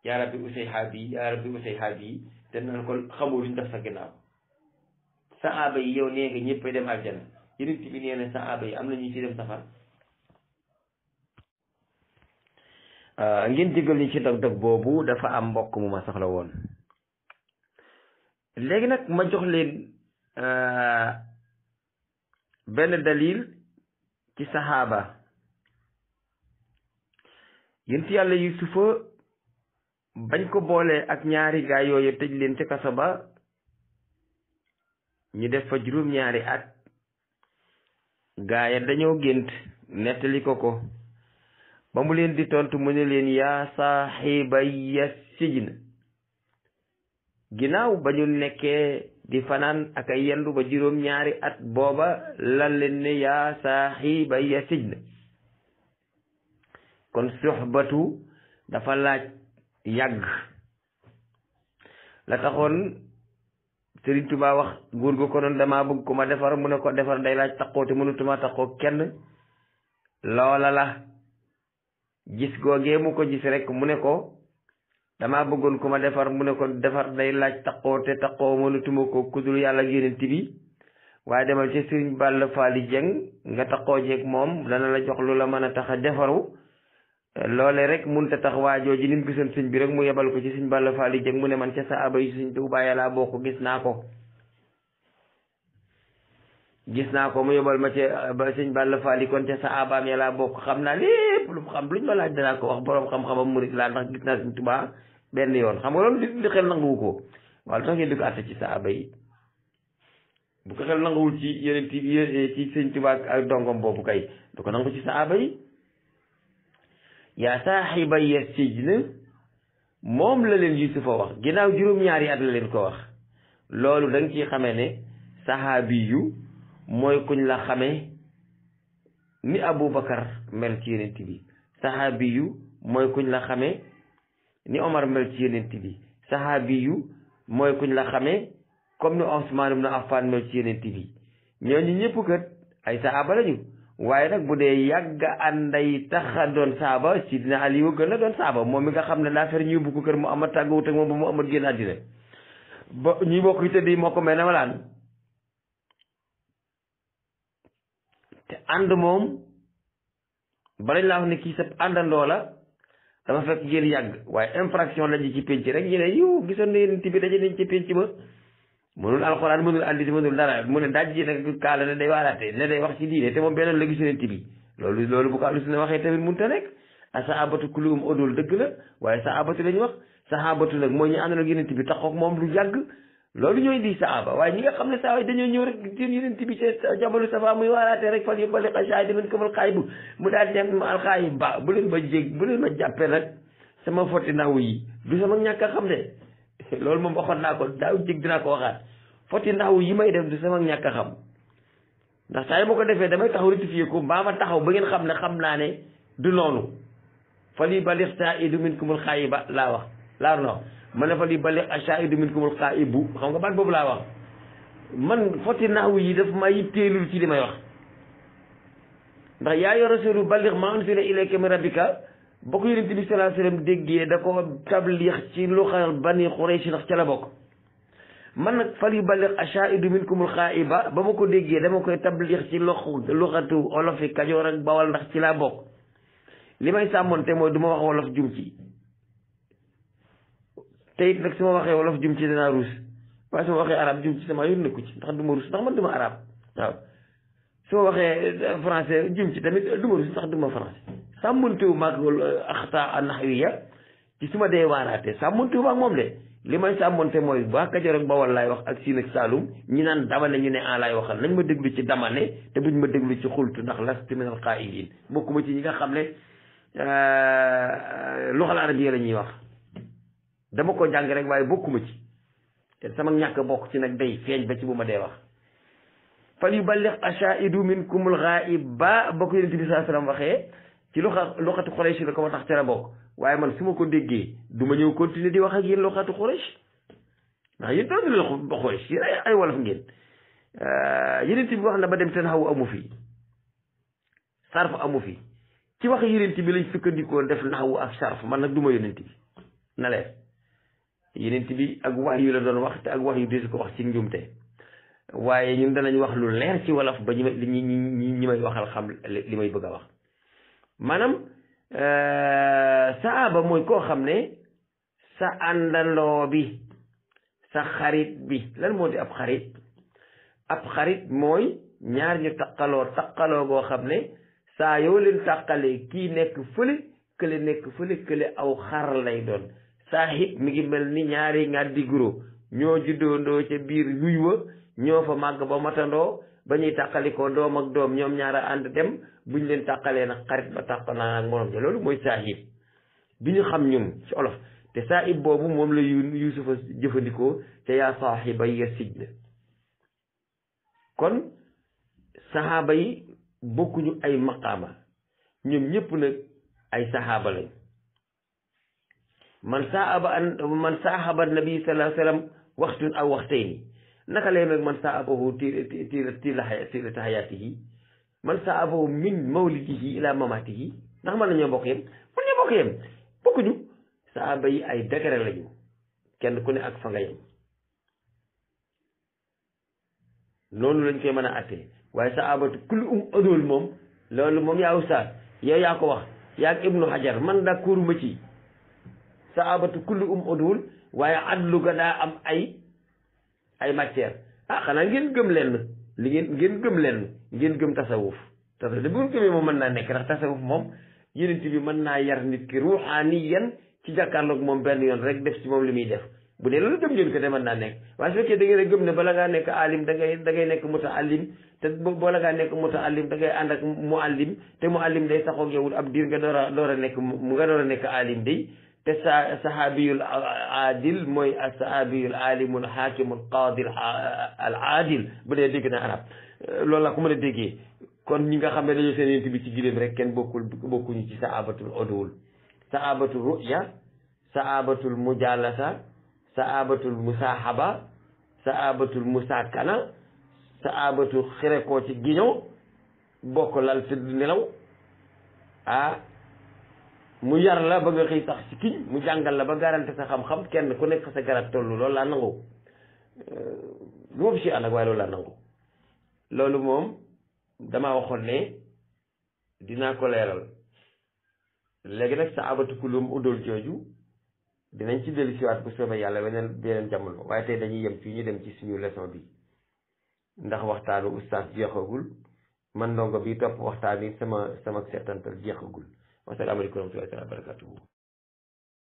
yaa rabbi usayhaabi yaa rabbi usayhaabi te naan ko xamul luñ def sa ginnaaw. sahaaba yi yow nee nga ñëppay dem aljana yonent bi nee na sahaaba yi am na ñu ci dem safar. ngeen jégal ñu ci dog-dog boobu dafa am mbokk mu ma soxla woon. léegi nag ma jox leen benn dalil ci sahaaba. yonent yàlla Yusufa bañ ko boolee ak ñaari gaay yooyu tëj leen ca kaso ba ñu def fa juróom-ñaari at gaaya dañoo gént nettali ko ba mu leen di tontu mu ne leen yaa saaxibaya sijn ginnaaw ba ñu nekkee di fanaan ak ay yendu ba juróom-ñaari at booba lan leen ne yaa saaxibaya sijn kon suxbatu dafa laaj yàgg la taxoon Sëriñ Tuubaa wax góor gu ko doon damaa bëgg ko ma defar mu ne ko defar day laaj taqoo te mënutuma taqoo kenn loola la gis googee mu ko gis rek mu ne ko damaa bëggoon ko ma defar mu ne ko defar day laaj taqoo te taqoo mënutuma ko kudul yàlla ak yonent bi waaye demal ci Sëriñ Balla Faali Jeng nga taqoo jeeg moom dana la jox lu la mën a tax a defaru loole rek munta tax waajoo ji ni mu gisoon sëñ bi rek mu yebal ko ci Sëriñ Balla Faali Jeng mu ne man ca saaba yi Sëriñ Tuubaa yàlla boo ko gis naa ko mu yebal ma ca ba Sëriñ Balla Faali kon ca saabaam yàlla bokk xam naa lépp lu mu xam luñ ma laaj danaa ko wax boroom xam-xamam murit laa ndax gis naa Sëriñ Tuubaa benn yoon xam nga loolu li xel nanguwu ko waaw lu tax ngeen di ko àtte ci saaba yi bu ko xel nanguwul ci yeneen ci Sëriñ Tuubaa ak dongom boobu kay du ko nangu ci saaba yi. yaa saaxiba ya sijn moom la leen Yusufa wax ginnaaw juróom-ñaari at la leen ko wax loolu da nga ciy xamee ne sahaabi yu mooy kuñ la xamee ni Aboubacar mel ci yonent bi sahaabi yu mooy kuñ la xamee ni Omar mel ci yonent bi sahaabi yu mooy kuñ la xamee comme ni Ousmane ibn Affan mel ci yonent bi ñooñu ñëpp kat ay sahaaba lañu waaye nag bu dee yàgg ànday taxa doon saaba Sidina Aliyu gën a doon saaba moom mi nga xam ne daa fer ñu bu ko kër mu amat tàggawut ak moom ba mu amat génn àddina ba ñuy bokk yi tëdd yi moo ko mel ne malaan te ànd moom balañ laa wax ne kii sa àndandoo la dafa fekk ngeen yàgg waaye infraction lañu ci pénc rek ñu ne yow gisoon na yéen bi daje nañ ci pénc ba mënul alxuraan mënul andi mënul dara mu ne daj ji nag kaala ne day waaraate ne day wax ci diine te moom beneen la gis yonent bi loolu bu ko àllu si ne waxee tamit mënut a nekk a sahabatu kulluhum odul dëgg la waaye sahabatu lañu wax sahabatu nag mooy ñu àndoon ak yonent bi taxook moom lu yàgg loolu ñooy di sahaba waaye ñi nga xam ne saa yi dañoo ñëw rek seen yonent bi ca jabalu safa muy waaraate rek fal yëppali xasaay dimen këmal xaay bu mu daal dem alxaayi ba bu leen ma jàppee nag sama fotti naw yi du sama ñàkk a xam de loolu moom waxoon naa ko daaw jég dinaa ko waxaat foti ndaw yi may def du sama ñàkk a xam ndax saa yi ma ko defee damay taxaw rectifier ko mbaa ma taxaw ba ngeen xam ne xam naa ne du noonu fali balix shaahidu minkumul xaayiba laa wax laa no ma ne fali balix shaahidu minkumul xaayibu xam nga baat boobu laa wax man foti ndaw yi daf ma yitteelul ci li may wax ndax yaa ayyuha rasulu balix maa unzila ilayka min rabbika ba ko yonent bi sallallahu alayhi wasallam déggee da ko tablix ci luxa bani Quraysh ndax ca la bokk man nag fal yuballigh ashaahidu minkumul xaa'iba ba ma ko déggee dama koy tablix ci luxatu olof yi Kajoor ak Bawal ndax ci laa bokk li may sàmmonte mooy du ma wax wolof jum ci te it nag su ma waxee wolof jum ci danaa ruus waaye su ma waxee arab jum ci sama yoon nekku ci ndax du ma ruus ndax man du ma arab waaw su ma waxee français jum ci tamit du ma ruus ndax du ma français sàmmontewu maag axta nahwiya ci su ma dee waaraate sàmmontewu maag moom de li may sàmmonte mooy ba Kajoor ak Bawol laay wax ak Siin ak Saalum ñi naan damane ñu ne en laay waxal nañ ma déglu ci damane te buñ ma déglu ci xultu ndax lastu minal qaa'iliin bokkuma ci ñi nga xam ne luxal arabiya la ñuy wax dama ko jàng rek waaye bokkuma ci te sama ñàkk bokk ci nag day feeñ ba ci bu ma dee wax fal yuballigh ashaahidu minkumul ghaa'iba ba ko Yonent bi sallallahu alayhi wasallam waxee ci luxatu Quraysh la ko ma tax ca la bokk waaye man su ma ko déggee du ma ñëw continuer di wax ak yéen luxatu Quraysh ndax yéen doon lu Quraysh yéen ay wolof ngeen Yonent bi wax na ba dem te naxwu amu fi sarf amu fi ci wax Yonent bi lañ sukkandikoo def naxwu ak sarf man nag du ma Yonent bi na leer yenent bi ak wax yu la doon wax te ak wax yu desu ko wax ci njuumte waaye ñun danañ wax lu leer ci wolof ba ñi may waxal xam li may bëgg a wax maanaam saaba mooy koo xam ne sa àndandoo bi sa xarit bi lan moo di ab xarit mooy ñaar ñu taqaloo goo xam ne saa yoo leen tàqalee kii nekk fële kële nekk fële kële aw xar lay doon saahib mi ngi mel ni ñaari ngàddi guro ñoo juddoondoo ca biir yuy wa ñoo fa màgg ba matandoo ba ñuy tàqalikoo doom ak doom ñoom ñaara ànd dem buñ leen tàqalee nag xarit ba tàq naa ak morom ja loolu mooy saahib bi ñu xam ñun ci olof te saahib boobu moom la Yuusufa jëfandikoo te yaa saahiba ya sijn kon sahaaba yi bokkuñu ay maqaama ñoom ñëpp nag ay sahaaba lañ man saahaba nabi sallallahu alayhi wa sallam waxtun aw waxtayni naka lay nag man saabahu tiilata hayaatihi man saabahu min mawlidihi ila mamatihi ndax mën nañoo bokk yem mën ñoo bokk yem bokkuñu saaba yi ay degré lañu kenn ku ne ak fa nga yem noonu lañ koy mën a attee waaye saabatu kulli adool moom loolu moom yaa ustaas yow yaa ko wax yaa ak ibnu hajar man d'accord ma ci saabatu kulli adool waaye adlu ga daa am ay matière xanaa ngeen gëm leen ngeen gëm leen ngeen gëm tasawuf bu ngeen gëmee moom mën naa nekk ndax tasawuf moom yenent bi mën naa yar nit ki ruuxaaniyan ci jàkkaarloog moom benn yoon rek def ci moom li muy def bu dee loolu gëm ngeen ko de mën naa nekk waaye su fekkee da ngeen a gëm ne bala ngaa nekk alim da ngay nekk mutaallim te bala ngaa nekk mutaallim da ngay ànd ak muallim te muallim day saxoog yow ab diir nga door a nekk alim day te sahaabiyul aadil mooy sahaabiyul alimul haakimul qaadil al aadil bu dee dégg na arab loolu la ko mën a déggee kon ñi nga xam ne dañoo seen yent bi ci giléem rek kenn bokkuñu ci sahabatul udul sahabatul ruya sahabatul mujalasa sahabatul musahaba sahabatul musakana sahabatul xirekoo ci giño bokk lal tëdd nelaw mu yar la ba nga xëy sax ci kiñ mu jàngal la ba garante sa xam-xam kenn ku nekk fa sa garab tollu loolu laa nangu lu ma fi si ànd ak waaye loolu laa nangu loolu moom damaa waxoon ne dinaa ko leeral léegi nag saabatu kulum udul jooju dinañ ci dellu siwaat bu soobee yàlla beneen jamono waaye tey dañuy yem fii ñu dem ci suñu leçon bi ndax waxtaanu ustaas jeexagul man ndongo bi topp waxtaan yi sama seetantal jeexagul wasalaamaaleykum wa rahmatullahi wa barakatuhu